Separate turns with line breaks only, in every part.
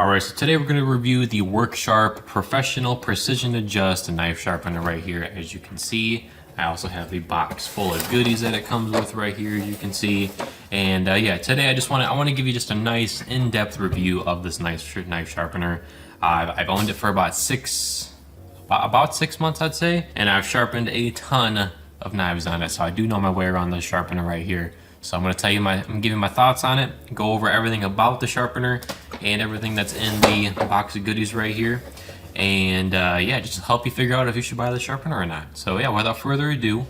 Alright, so today we're going to review the Work Sharp Professional Precision Adjust knife sharpener right here. As you can see, I also have the box full of goodies that it comes with right here, as you can see. And yeah, today I want to give you just a nice in-depth review of this nice knife sharpener. I've owned it for about six months, I'd say, and I've sharpened a ton of knives on it, so I do know my way around this sharpener right here. So I'm going to tell you I'm giving my thoughts on it, go over everything about the sharpener and everything that's in the box of goodies right here. And yeah, just to help you figure out if you should buy the sharpener or not. So yeah, without further ado,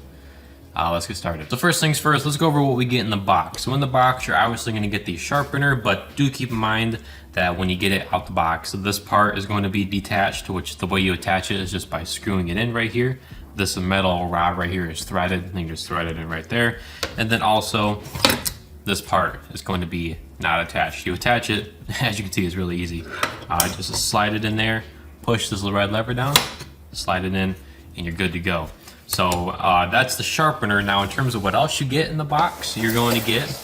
let's get started. So first things first, let's go over what we get in the box. So in the box, you're obviously going to get the sharpener, but do keep in mind that when you get it out the box, so this part is going to be detached, which the way you attach it is just by screwing it in right here. This metal rod right here is threaded, and you just thread it in right there. And then also, this part is going to be not attached. You attach it, as you can see, it's really easy. Just slide it in there, push this little red lever down, slide it in, and you're good to go. So that's the sharpener. Now in terms of what else you get in the box, you're going to get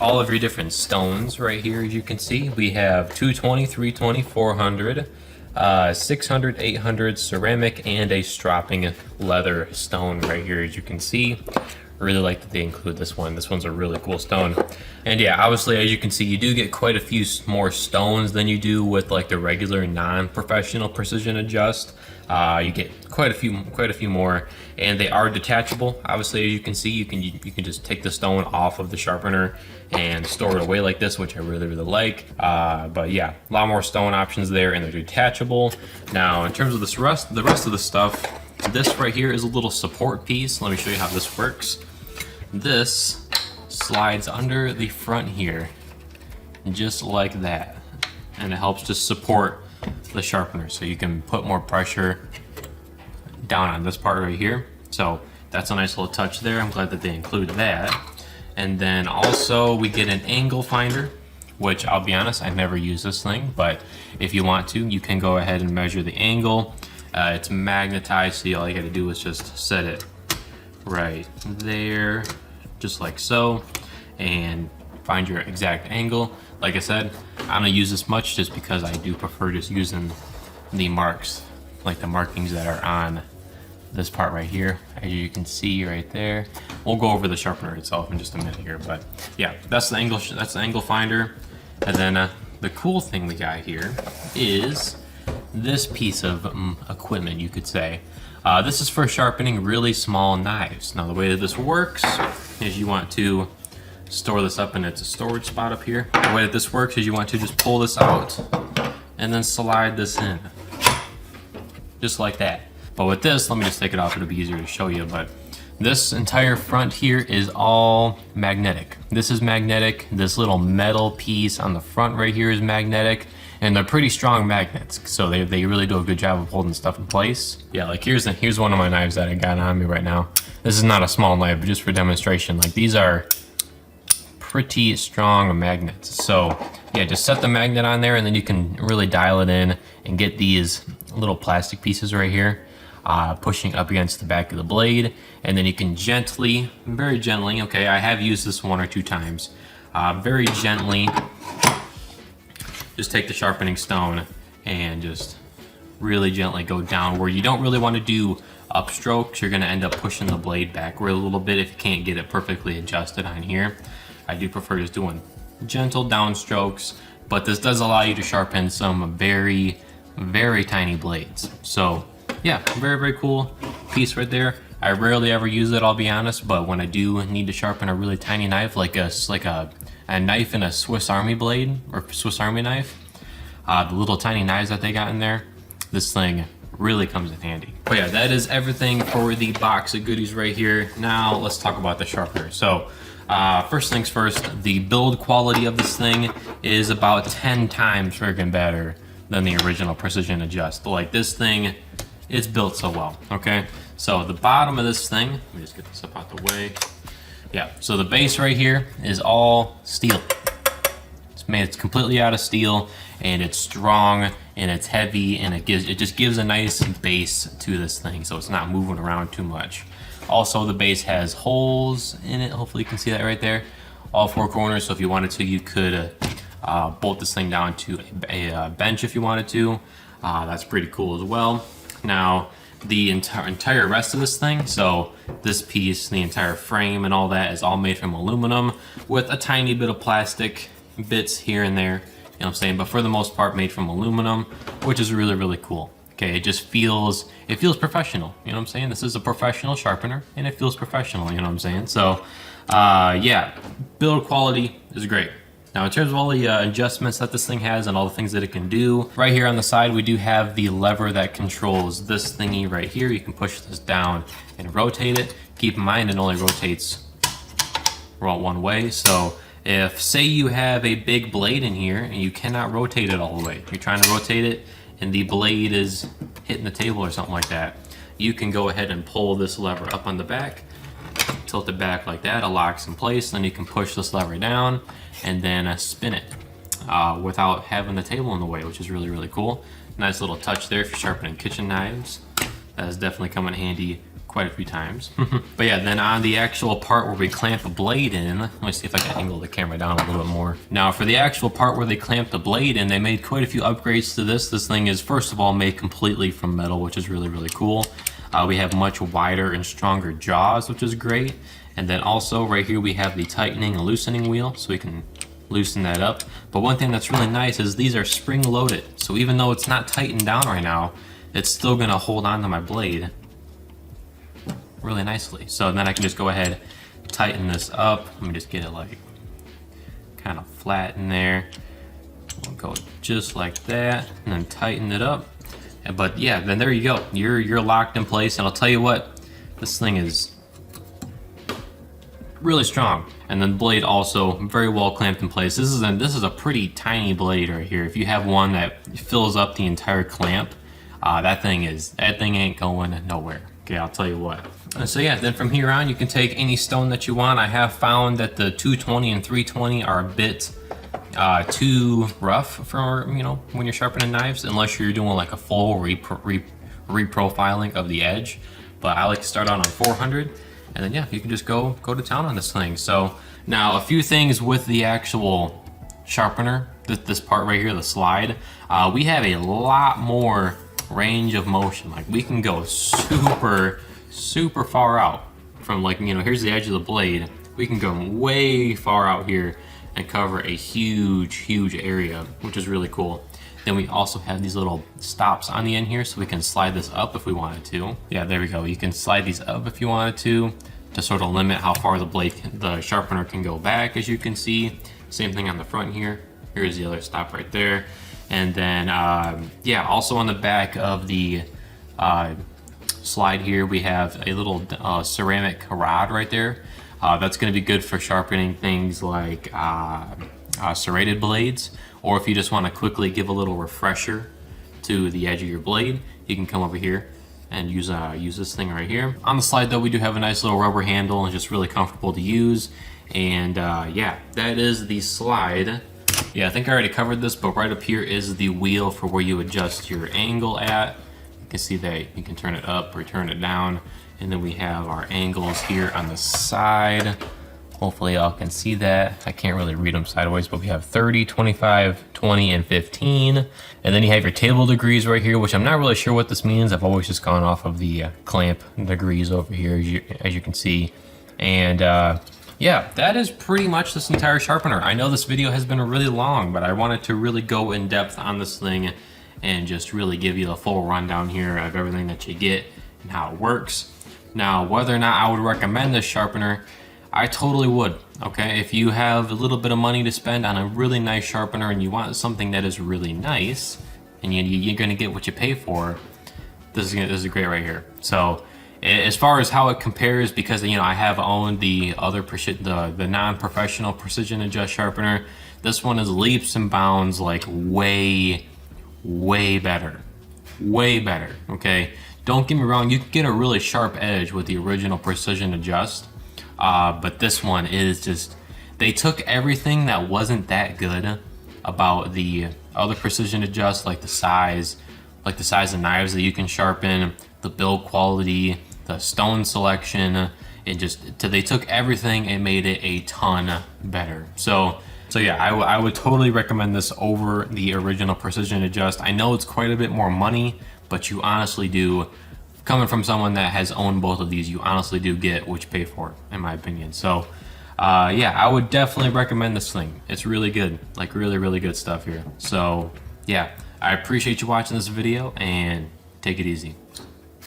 all of your different stones right here. As you can see, we have 220, 320, 400, 600, 800 ceramic, and a stropping leather stone right here. As you can see, I really like that they include this one. This one's a really cool stone. And yeah, obviously, as you can see, you do get quite a few more stones than you do with like the regular non-professional precision adjust. You get quite a few more, and they are detachable. Obviously, as you can see, you can just take the stone off of the sharpener and store it away like this, which I really like. But yeah, a lot more stone options there, and they're detachable. Now, in terms of the rest of the stuff, this right here is a little support piece. Let me show you how this works. This slides under the front here, just like that, and it helps to support the sharpener, so you can put more pressure down on this part right here. So that's a nice little touch there. I'm glad that they include that. And then also we get an angle finder, which I'll be honest, I never use this thing, but if you want to, you can go ahead and measure the angle. It's magnetized, so all you gotta do is just set it right there, just like so, and find your exact angle. Like I said, I don't use this much just because I do prefer just using the marks, like the markings that are on this part right here, as you can see right there. We'll go over the sharpener itself in just a minute here, but yeah, that's the angle finder. And then the cool thing we got here is this piece of equipment, you could say. This is for sharpening really small knives. Now the way that this works is you want to store this up in its storage spot up here. The way that this works is you want to just pull this out and then slide this in, just like that. But with this, let me just take it off, it'll be easier to show you, but this entire front here is all magnetic. This is magnetic. This little metal piece on the front right here is magnetic, and they're pretty strong magnets, so they really do a good job of holding stuff in place. Yeah, like here's one of my knives that I got on me right now. This is not a small knife, but just for demonstration, like these are pretty strong magnets. So yeah, just set the magnet on there, and then you can really dial it in and get these little plastic pieces right here pushing up against the back of the blade, and then you can gently, very gently, okay, I have used this one or two times, very gently just take the sharpening stone and just really gently go down where you don't really want to do upstrokes. You're going to end up pushing the blade backward a little bit if you can't get it perfectly adjusted on here. I do prefer just doing gentle downstrokes, but this does allow you to sharpen some very tiny blades. So yeah, very cool piece right there. I rarely ever use it, I'll be honest, but when I do need to sharpen a really tiny knife, like a knife in a Swiss Army blade or Swiss Army knife, the little tiny knives that they got in there, this thing really comes in handy. But yeah, that is everything for the box of goodies right here. Now let's talk about the sharpener. So first things first, the build quality of this thing is about 10 times freaking better than the original Precision Adjust. Like this thing, it's built so well, okay? So the bottom of this thing, let me just get this up out the way. Yeah, so the base right here is all steel. It's completely out of steel, and it's strong, and it's heavy, and it just gives a nice base to this thing, so it's not moving around too much. Also, the base has holes in it. Hopefully you can see that right there. All four corners, so if you wanted to, you could bolt this thing down to a bench if you wanted to. That's pretty cool as well. Now, the entire rest of this thing, so this piece, the entire frame and all that is all made from aluminum with a tiny bit of plastic bits here and there, you know what I'm saying? But for the most part made from aluminum, which is really, really cool. Okay, it just feels professional, you know what I'm saying? This is a professional sharpener and it feels professional, you know what I'm saying? So, yeah, build quality is great. Now in terms of all the adjustments that this thing has and all the things that it can do, right here on the side we do have the lever that controls this thingy right here. You can push this down and rotate it. Keep in mind it only rotates one way, so if say you have a big blade in here and you cannot rotate it all the way, you're trying to rotate it and the blade is hitting the table or something like that, you can go ahead and pull this lever up on the back, tilt it back like that, it locks in place, then you can push this lever down and then spin it without having the table in the way, which is really, really cool. Nice little touch there if you're sharpening kitchen knives. That has definitely come in handy quite a few times. But yeah, then on the actual part where we clamp a blade in, let me see if I can angle the camera down a little bit more. Now for the actual part where they clamp the blade in, they made quite a few upgrades to this. This thing is first of all made completely from metal, which is really, really cool. We have much wider and stronger jaws, which is great. And then also right here we have the tightening and loosening wheel, so we can loosen that up. But one thing that's really nice is these are spring loaded. So even though it's not tightened down right now, it's still gonna hold on to my blade really nicely. So then I can just go ahead, tighten this up. Let me just get it like kind of flat in there. We'll go just like that and then tighten it up. But yeah, then there you go. You're locked in place, and I'll tell you what, this thing is really strong. And then the blade also very well clamped in place. This is a pretty tiny blade right here. If you have one that fills up the entire clamp, that thing ain't going nowhere. Okay, I'll tell you what. And so yeah, then from here on you can take any stone that you want. I have found that the 220 and 320 are a bit too rough for, you know, when you're sharpening knives, unless you're doing like a full reprofiling of the edge. But I like to start out on 400, and then yeah, you can just go to town on this thing. So now a few things with the actual sharpener, this part right here, the slide, we have a lot more range of motion. Like we can go super far out from, like, you know, here's the edge of the blade. We can go way far out here and cover a huge area, which is really cool. Then we also have these little stops on the end here, so we can slide this up if we wanted to. Yeah, there we go. You can slide these up if you wanted to sort of limit how far the sharpener can go back, as you can see. Same thing on the front here. Here's the other stop right there. And then, yeah, also on the back of the slide here, we have a little ceramic rod right there. That's going to be good for sharpening things like serrated blades, or if you just want to quickly give a little refresher to the edge of your blade, you can come over here and use this thing right here. On the slide though, we do have a nice little rubber handle and just really comfortable to use. And yeah, that is the slide. Yeah, I think I already covered this, but right up here is the wheel for where you adjust your angle at. You can see that you can turn it up or turn it down. And then we have our angles here on the side. Hopefully y'all can see that. I can't really read them sideways, but we have 30, 25, 20, and 15. And then you have your table degrees right here, which I'm not really sure what this means. I've always just gone off of the clamp degrees over here, as you can see. And yeah, that is pretty much this entire sharpener. I know this video has been really long, but I wanted to really go in depth on this thing and just really give you the full rundown here of everything that you get and how it works. Now, whether or not I would recommend this sharpener, I totally would, okay? If you have a little bit of money to spend on a really nice sharpener and you want something that is really nice and you're gonna get what you pay for, this is great right here. So as far as how it compares, because, you know, I have owned the other the non-professional precision adjust sharpener, this one is leaps and bounds like way better, okay? Don't get me wrong, you can get a really sharp edge with the original precision adjust, but this one is just, they took everything that wasn't that good about the other precision adjust, like the size of knives that you can sharpen, the build quality, the stone selection, they took everything and made it a ton better. So So yeah, I would totally recommend this over the original Precision Adjust. I know it's quite a bit more money, but you honestly do, coming from someone that has owned both of these, you honestly do get what you pay for, in my opinion. So yeah, I would definitely recommend this thing. It's really good, like really good stuff here. So yeah, I appreciate you watching this video, and take it easy.